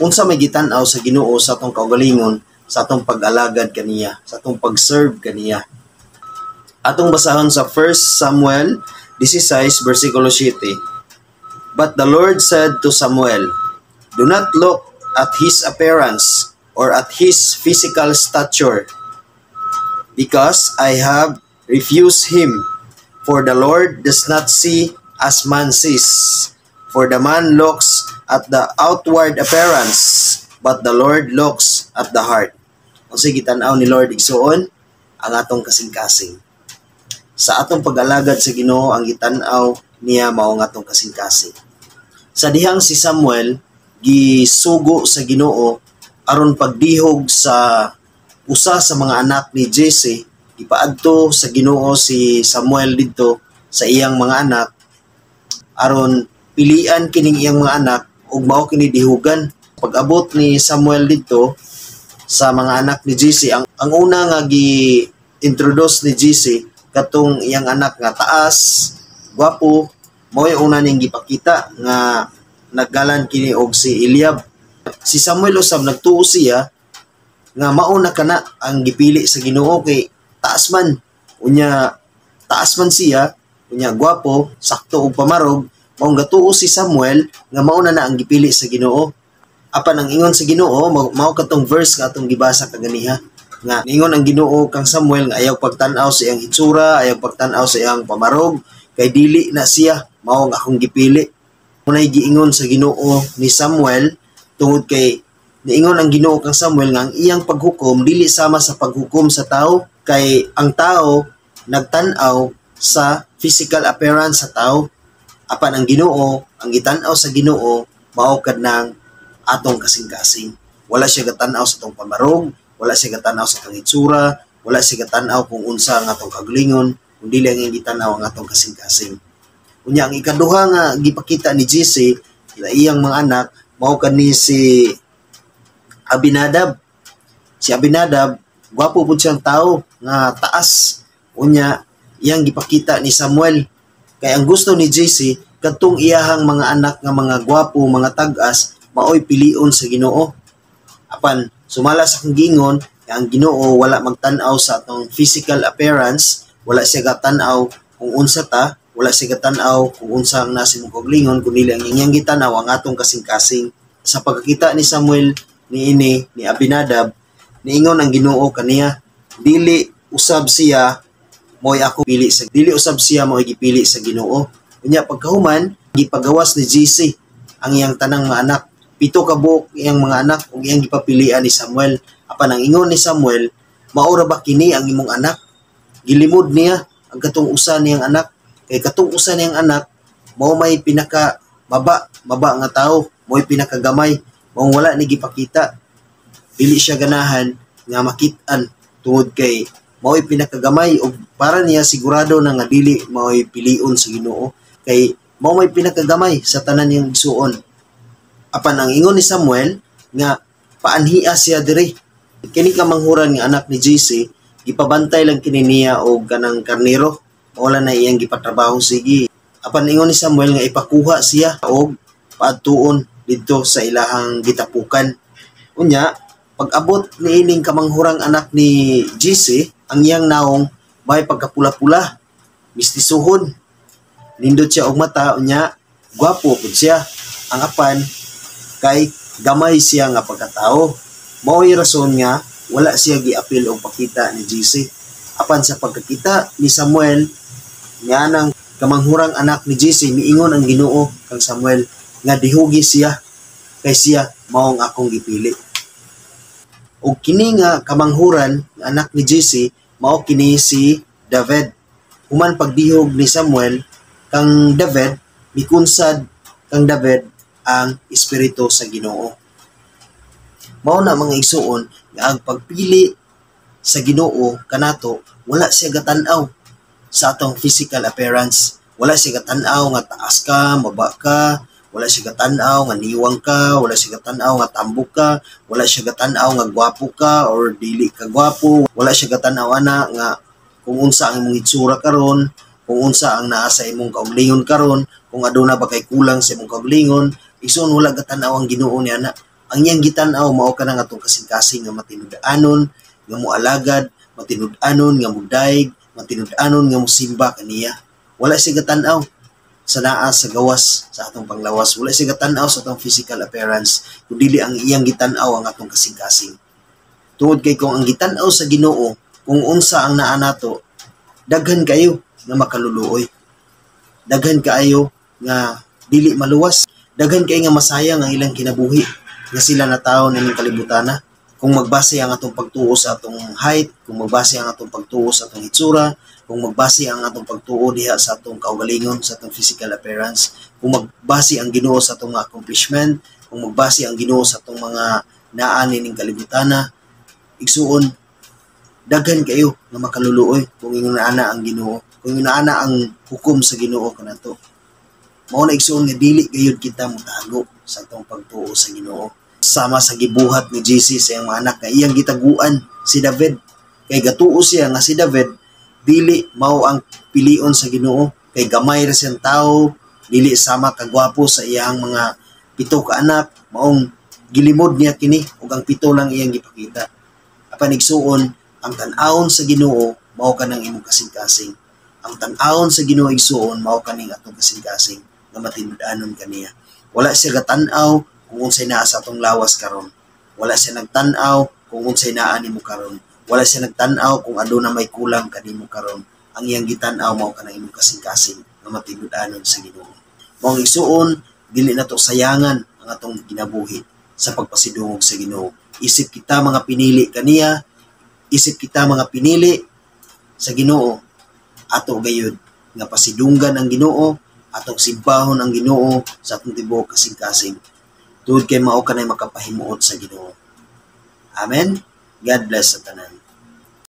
unsa may gitanaw sa Ginoo sa atong kaugalingon, sa atong pag-alagad kaniya, sa atong pag-serve kaniya. Atong basahon sa 1 Samuel 16 versikulo 7. But the Lord said to Samuel, "Do not look at his appearance or at his physical stature, because I have refused him. For the Lord does not see as man sees. For the man looks at the outward appearance, but the Lord looks at the heart." Kung sige tanaw ni Lord igsuon ang atong kasing-kasing. Sa atong pag-alagad sa Ginoo, ang gitanaw niya mao nga atong kasing-kasing. Sa dihang si Samuel gisugo sa Ginoo aron pagdihog sa usa sa mga anak ni Jesse, ipaadto sa Ginoo si Samuel didto sa iyang mga anak aron pilian kining iyang mga anak ug mao kini dihugan. Pag-abot ni Samuel didto sa mga anak ni Jesse, ang una nga gi-introduce ni Jesse katong iyang anak nga taas, gwapo, mao yung una ning gipakita nga naggalan kini og si Eliab. Si Samuel usab nagtuo siya nga mauna kana ang gipili sa Ginoo kay taas man. Unya taas man siya, unya gwapo, sakto og pamarog, mao gatuo si Samuel nga mauna na ang gipili sa Ginoo. Apan ang ingon sa Ginoo mao katong verse nga atong gibasa kaganiha nga ingon ang Ginoo kang Samuel nga ayaw pagtan-aw sa iyang hitsura, ayaw pagtan-aw sa iyang pamarog, kay dili na siya mao nga akong gipili. Munay giingon sa Ginoo ni Samuel tungod kay niingon ang Ginoo kang Samuel nga ang iyang paghukom dili sama sa paghukom sa tao, kay ang tao nagtan-aw sa physical appearance sa tao. Apan ang Ginoo, ang gitan-aw sa Ginoo mao kadnang atong kasing-kasing. Wala siya gatan-aw sa atong pamarog, wala siya gatan-aw sa atong hitsura, wala siya gatan-aw kung unsa ang atong kagalingon, kundi lang ang gitanaw ang atong kasing-kasing. Unya ang ikaduha nga gipakita ni Jesse sa iyang mga anak mao kani si Abinadab. Si Abinadab, gwapo pud siyang tao nga taas. Unya iyang gipakita ni Samuel. Kay ang gusto ni Jesse kadtong iyahang mga anak nga mga gwapo, mga tag-as, maoy pilion sa Ginoo. Apan sumala sa kang gingon, ang Ginoo wala magtan-aw sa atong physical appearance, wala siya gatan-aw kung unsa ta, wala siya gatan-aw kung unsa ang nasa imong kaugalingon, kundi ang inyang gitanaw ang atong kasing-kasing. Sa pagkakita ni Samuel ni Abinadab, niingon ang Ginoo kaniya, dili usab siya mo'y ako pili sa dili usab siya mo'y gipili sa Ginoo. Unya pagkahuman gipagawas ni Jesse ang iyang tanang mga anak. 7 ka buok iyang mga anak ug iyang gipapilian ni Samuel. Apan ang ingon ni Samuel, maura ba kini ang imong anak? Gilimod niya ang katong usa niyang anak. Kay katong usa niyang anak mao may pinaka maba nga tawo, mo'y pinakagamay, mao wala ni gipakita. Dili siya ganahan nga makit-an tungod kay mao'y pinakagamay ug para niya sigurado na nga dili mao'y pilion sa Ginoo kay mao may pinakagamay sa tanan niyang igsuon. Apan ang ingon ni Samuel nga paanhiya siya diri. Kini ka manghuran nga anak ni Jesse, gipabantay lang kini niya og kanang karnero, wala na iyang gipatrabaho sige. Apan ingon ni Samuel nga ipakuha siya og paadtuon didto sa ilahang gitapukan. Unya pag-abot ni ining kamanghurang anak ni Jesse, ang iyang naong may pagkapula-pula, mistisuhon. Nindot siya og mata, unya gwapo pud siya. Ang apan kay gamay siya nga pagkatao. Mao'y rason nga wala siya giapil og pakita ni Jesse. Apan sa pagkakita ni Samuel nga nang kamanghurang anak ni Jesse, miingon ang Ginoo kang Samuel nga dihugi siya kay siya maong akong gipili. O kini nga kamanghuran nga anak ni Jesse mao kini si David. Human pagdihog ni Samuel kang David, mikunsad kang David ang espiritu sa Ginoo. Mao na mga igsuon nga ang pagpili sa Ginoo kanato wala siya gatan-aw sa atong physical appearance. Wala siya gatan-aw nga taas ka, maba ka, wala siya gatan-aw nga niwang ka, wala siya gatan-aw nga tambok ka, wala siya gatan-aw nga gwapo ka or dili ka gwapo, wala siya gatan-aw ana nga kung unsa ang imong hitsura karon, kung unsa ang naa sa imong kaugalingon karon, kung aduna ba kay kulang sa imong kaugalingon. Igsoon wala gatan-aw ang Ginoo niya na. Ang iyang gitan-aw mao ka ng atong kasing-kasing nga matinud-anon, nga moalagad, matinud-anon nga modaig, matinud-anon nga mosimba kaniya. Wala siya gatan-aw sa naa sa gawas sa atong panglawas. Wala siya gatan-aw sa atong physical appearance, kundi ang iyang gitan-aw ang atong kasing-kasing. Tungod kay kung ang gitan-aw sa Ginoo, kung unsa ang naa nato, daghan kayo nga makaluluoy. Daghan kaayo nga dili maluwas. Daghan kayo nga masayang ang ilang kinabuhi nga sila na tao nining kalibutana. Kung magbase ang atong pagtuo sa atong height, kung magbase ang atong pagtuo sa atong hitsura, kung magbase ang atong pagtuo diha sa atong kaugalingon, sa atong physical appearance, kung magbase ang Ginoo sa atong mga accomplishment, kung magbase ang Ginoo sa atong mga naa nining kalibutana, igsuon, daghan kayo nga makaluluoy kung ingon ana ang Ginoo, kung ingon ana ang hukom sa Ginoo kanato. Mao na igsuon nga dili gayud kita motago sa atong pagtuo sa Ginoo. Sama sa gibuhat ni Jesus sa iyang mga anak nga iyang gitaguan si David. Kay gatuo siya nga si David dili mao ang pilion sa Ginoo, kay gamay ra siyang tawo, dili sama kagwapo sa iyang mga 7 ka anak, maong gilimod niya kini ug ang 7 lang iyang gipakita. Apan igsuon, ang tan-awon sa Ginoo mao kanang imong kasing-kasing. Ang tan-awon sa Ginoo igsuon mao kaning atong kasing-kasing nga matinud-anon kaniya. Wala siya gatan-aw kung unsay naa sa atong lawas karon. Wala siya nagtan-aw kung unsay naa nimo karon. Wala siya nagtan-aw kung aduna may kulang kanimo karon. Ang iyang gitan-aw mao kanang imong kasing-kasing nga matinud-anon sa Ginoo. Mao igsuon, dili nato sayangan ang atong kinabuhi sa pagpasidungog sa Ginoo. Isip kita mga pinili kaniya, isip kita mga pinili sa Ginoo, ato gayud nga pasidunggan ang Ginoo, atong simbahon ang Ginoo sa atong tibuok kasing-kasing. Tuod kay mao kanay makapahimuot sa Ginoo. Amen. God bless sa tanan.